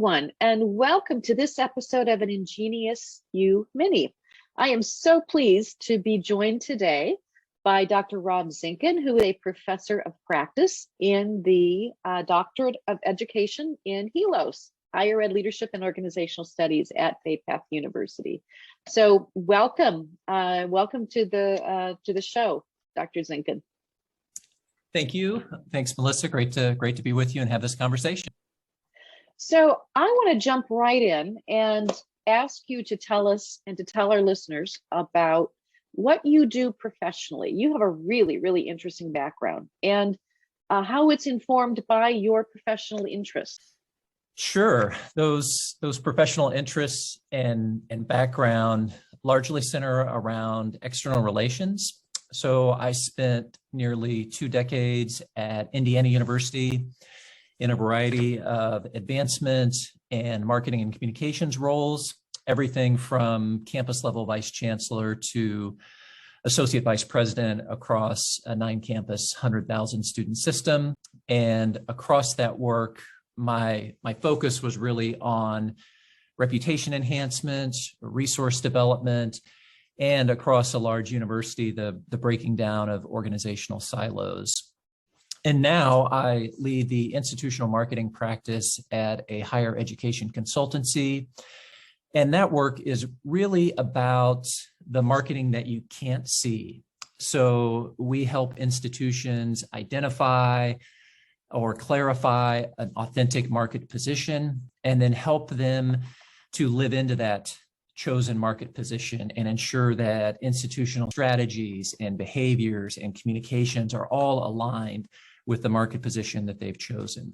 everyone, and welcome to this episode of an Ingenious U Mini. I am so pleased to be joined today by Dr. Rob Zinkan, who is a professor of practice in the Doctorate of Education in HELOS, Higher Ed Leadership and Organizational Studies at FAPath University. So welcome to the show, Dr. Zinkan. Thank you. Thanks, Melissa. Great to be with you and have this conversation. So I want to jump right in and ask you to tell us and to tell our listeners about what you do professionally. You have a really, really interesting background and how it's informed by your professional interests. Sure. Those professional interests and background largely center around external relations. So I spent nearly 2 decades at Indiana University in a variety of advancement and marketing and communications roles, everything from campus level vice chancellor to associate vice president across a 9-campus, 100,000 student system. And across that work, my focus was really on reputation enhancement, resource development, and across a large university, the breaking down of organizational silos. And now I lead the institutional marketing practice at a higher education consultancy. And that work is really about the marketing that you can't see. So we help institutions identify or clarify an authentic market position and then help them to live into that chosen market position and ensure that institutional strategies and behaviors and communications are all aligned with the market position that they've chosen.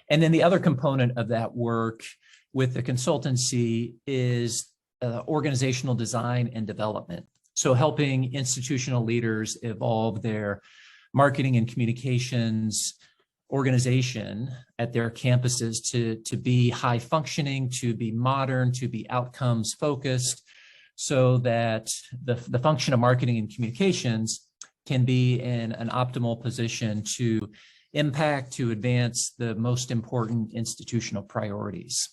And then the other component of that work with the consultancy is organizational design and development. So helping institutional leaders evolve their marketing and communications organization at their campuses to be high functioning, to be modern, to be outcomes focused, so that the function of marketing and communications can be in an optimal position to impact, to advance the most important institutional priorities.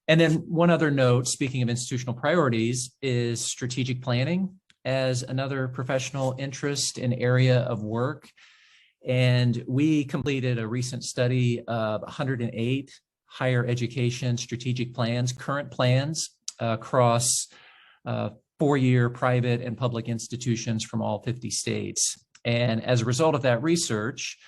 And then one other note, speaking of institutional priorities, is strategic planning as another professional interest and area of work. And we completed a recent study of 108 higher education strategic plans, current plans across 4-year private and public institutions from all 50 states. And as a result of that research,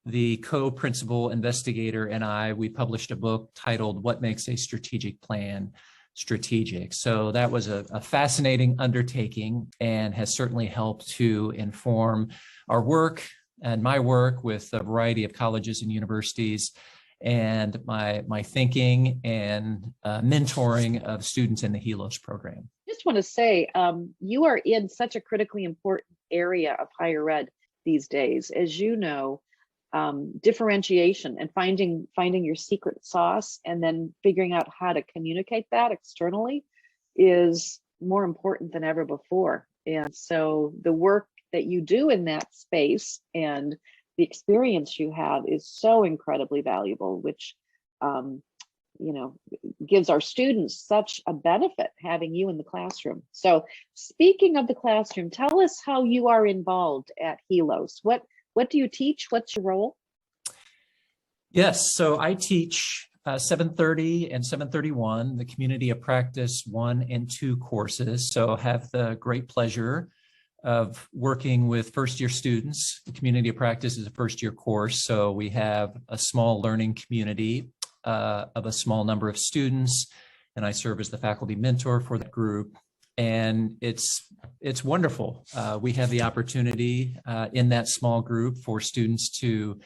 the co-principal investigator and we published a book titled What Makes a Strategic Plan Strategic. So that was a fascinating undertaking and has certainly helped to inform our work and my work with a variety of colleges and universities and my thinking and mentoring of students in the HELOS program. Just want to say, you are in such a critically important area of higher ed these days. As you know, differentiation and finding your secret sauce and then figuring out how to communicate that externally is more important than ever before. And so the work that you do in that space and the experience you have is so incredibly valuable, which gives our students such a benefit having you in the classroom. So speaking of the classroom, tell us how you are involved at HELOS. What do you teach? What's your role? Yes, so I teach 730 and 731, the Community of Practice 1 and 2 courses. So have the great pleasure of working with first-year students. The Community of Practice is a first-year course, so we have a small learning community of a small number of students, and I serve as the faculty mentor for that group. And it's wonderful. We have the opportunity in that small group for students to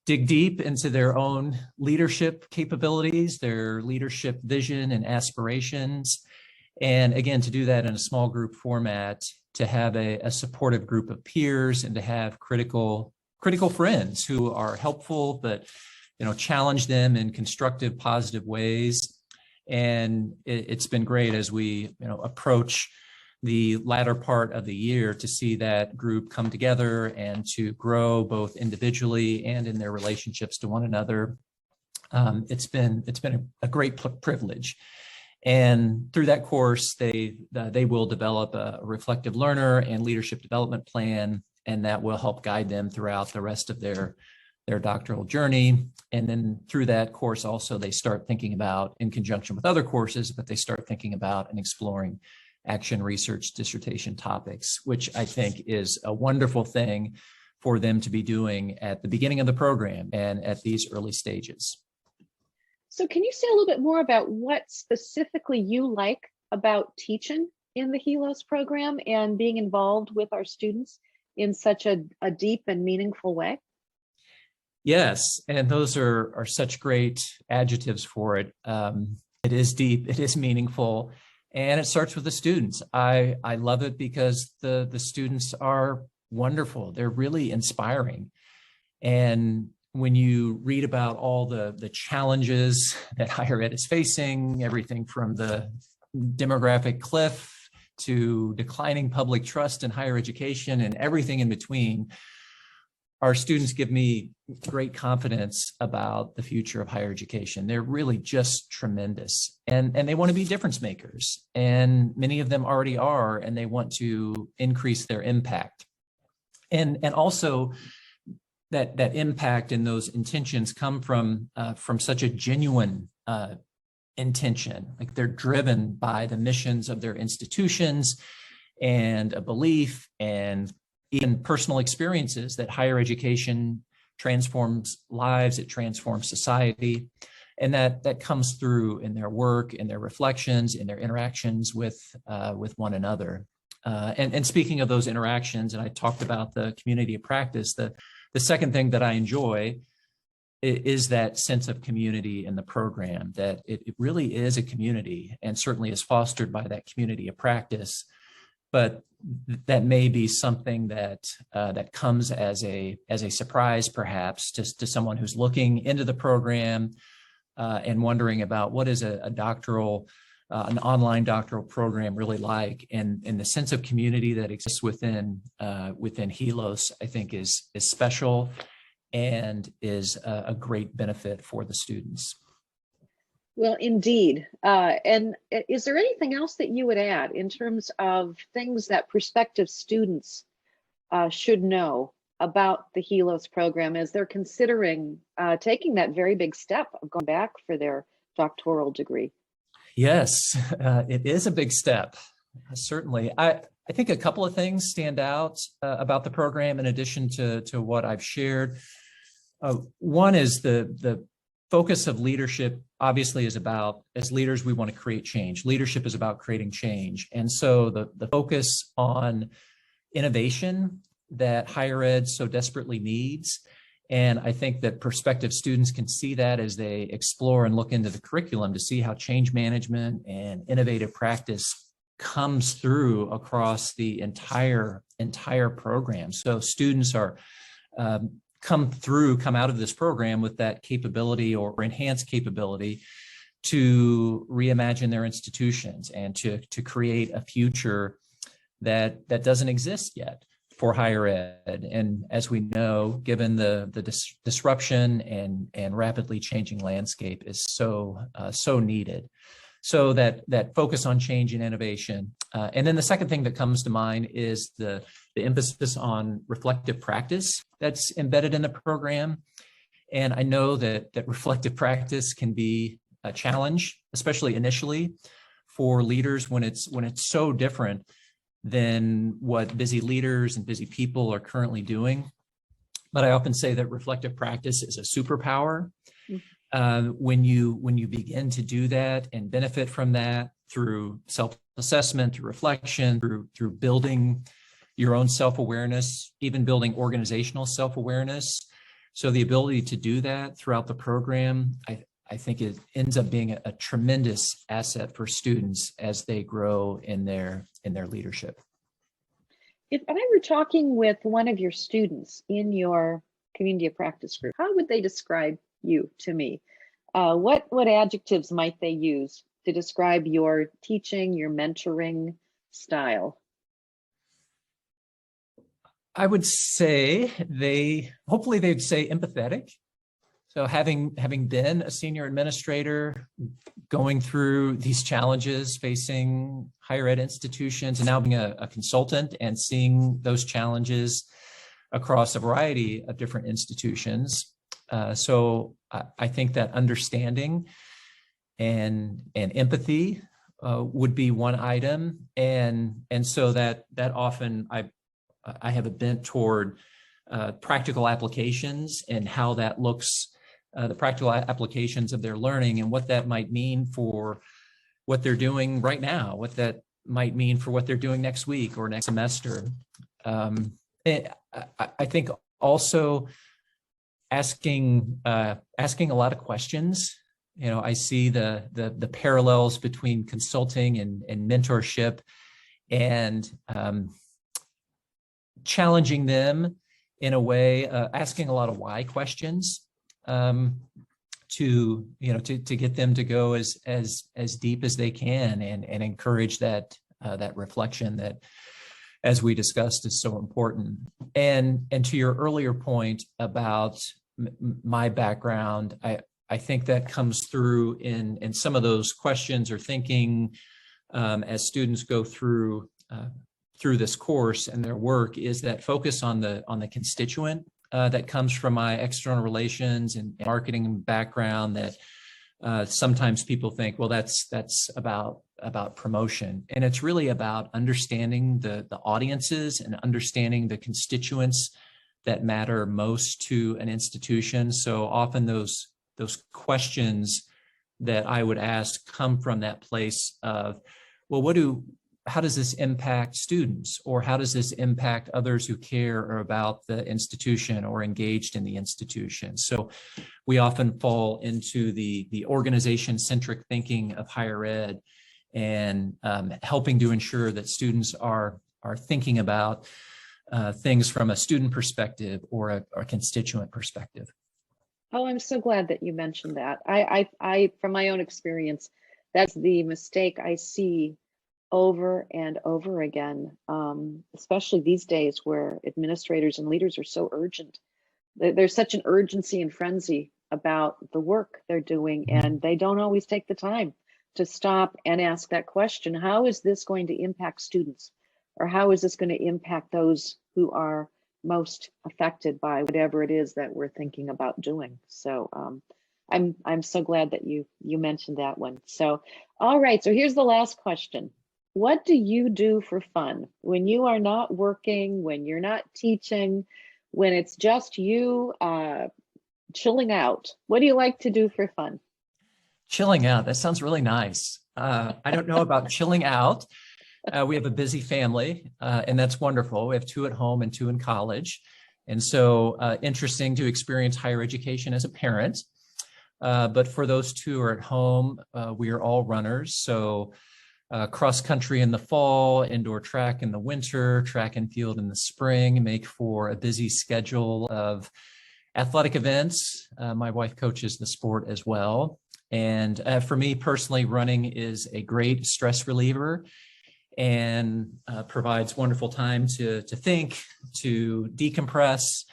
dig deep into their own leadership capabilities, their leadership vision and aspirations. And again, to do that in a small group format, to have a supportive group of peers and to have critical friends who are helpful, but challenge them in constructive, positive ways. And it's been great as we approach the latter part of the year to see that group come together and to grow both individually and in their relationships to one another. It's been a great privilege. And through that course, they will develop a reflective learner and leadership development plan, and that will help guide them throughout the rest of their doctoral journey. And then through that course also, they start thinking about, in conjunction with other courses, but they start thinking about and exploring action research dissertation topics, which I think is a wonderful thing for them to be doing at the beginning of the program and at these early stages. So can you say a little bit more about what specifically you like about teaching in the HELOS program and being involved with our students in such a deep and meaningful way? Yes, and those are such great adjectives for it. It is deep, it is meaningful, and it starts with the students. I love it because the students are wonderful. They're really inspiring. And when you read about all the challenges that higher ed is facing, everything from the demographic cliff to declining public trust in higher education and everything in between, our students give me great confidence about the future of higher education. They're really just tremendous, and they want to be difference makers, and many of them already are, and they want to increase their impact. And also that impact and those intentions come from such a genuine intention. Like, they're driven by the missions of their institutions and a belief and even personal experiences that higher education transforms lives, it transforms society. And that comes through in their work, in their reflections, in their interactions with one another. And speaking of those interactions, and I talked about the community of practice, the second thing that I enjoy is that sense of community in the program, that it really is a community and certainly is fostered by that community of practice. But that may be something that comes as a surprise, perhaps, to someone who's looking into the program and wondering about what is an online doctoral program really like, and the sense of community that exists within HELOS, I think is special and is a great benefit for the students. Well, indeed. And is there anything else that you would add in terms of things that prospective students should know about the HELOS program as they're considering taking that very big step of going back for their doctoral degree? Yes, it is a big step, certainly. I think a couple of things stand out about the program in addition to what I've shared. One is the focus of leadership obviously is about, as leaders, we want to create change. Leadership is about creating change. And so the focus on innovation that higher ed so desperately needs. And I think that prospective students can see that as they explore and look into the curriculum to see how change management and innovative practice comes through across the entire program. So students are come out of this program with that capability or enhanced capability to reimagine their institutions and to create a future that doesn't exist yet for higher ed. And as we know, given the disruption and rapidly changing landscape is so needed. So that focus on change and innovation. And then the second thing that comes to mind is the emphasis on reflective practice that's embedded in the program. And I know that reflective practice can be a challenge, especially initially for leaders when it's so different than what busy leaders and busy people are currently doing. But I often say that reflective practice is a superpower. When you begin to do that and benefit from that through self-assessment, through reflection, through building your own self-awareness, even building organizational self-awareness. So the ability to do that throughout the program, I think it ends up being a tremendous asset for students as they grow in their leadership. If I were talking with one of your students in your community of practice group, how would they describe you to me? What adjectives might they use to describe your teaching, your mentoring style? I would say hopefully they'd say empathetic. So having been a senior administrator, going through these challenges facing higher ed institutions, and now being a consultant and seeing those challenges across a variety of different institutions. So I think that understanding and empathy would be one item. And so that often I have a bent toward practical applications and how that looks, the practical applications of their learning and what that might mean for what they're doing right now, what that might mean for what they're doing next week or next semester. I think also asking a lot of questions. I see the parallels between consulting and mentorship, and challenging them in a way, asking a lot of why questions, to get them to go as deep as they can, and encourage that reflection that, as we discussed, is so important. And to your earlier point about my background, I think that comes through in some of those questions or thinking as students go through this course and their work, is that focus on the constituent that comes from my external relations and marketing background, that sometimes people think, well, that's about promotion. And it's really about understanding the audiences and understanding the constituents that matter most to an institution. So often those questions that I would ask come from that place of, well, how does this impact students, or how does this impact others who care about the institution or engaged in the institution? So we often fall into the organization-centric thinking of higher ed, and helping to ensure that students are thinking about things from a student perspective or a constituent perspective. Oh, I'm so glad that you mentioned that. I from my own experience, that's the mistake I see over and over again, especially these days where administrators and leaders are so urgent. There's such an urgency and frenzy about the work they're doing, and they don't always take the time to stop and ask that question: how is this going to impact students? Or how is this going to impact those who are most affected by whatever it is that we're thinking about doing? So I'm so glad that you mentioned that one. So, all right, so here's the last question. What do you do for fun when you are not working, when you're not teaching, when it's just you chilling out? What do you like to do for fun? Chilling out, that sounds really nice. I don't know about chilling out. We have a busy family, and that's wonderful. We have 2 at home and 2 in college. And so interesting to experience higher education as a parent. But for those 2 who are at home, we are all runners. So cross country in the fall, indoor track in the winter, track and field in the spring, make for a busy schedule of athletic events. My wife coaches the sport as well. And for me personally, running is a great stress reliever, and provides wonderful time to think, to decompress,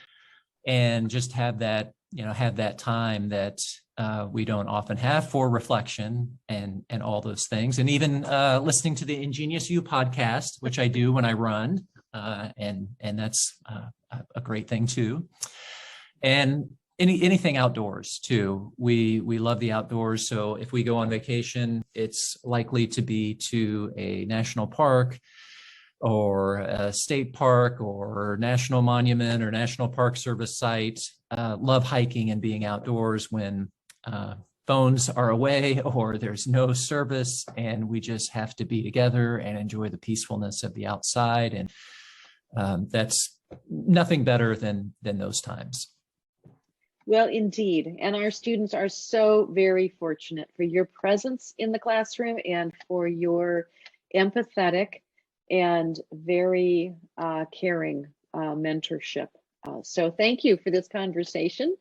and just have that time that we don't often have for reflection and all those things. And even listening to the Ingenious U podcast, which I do when I run, and that's a great thing too. And anything outdoors too. We love the outdoors. So if we go on vacation, it's likely to be to a national park or a state park or national monument or national park service site. Love hiking and being outdoors when phones are away or there's no service, and we just have to be together and enjoy the peacefulness of the outside. And that's nothing better than those times. Well, indeed. And our students are so very fortunate for your presence in the classroom and for your empathetic and very caring mentorship. So thank you for this conversation.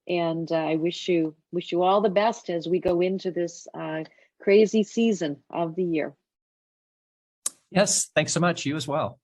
And I wish you all the best as we go into this crazy season of the year. Yes, thanks so much. You as well.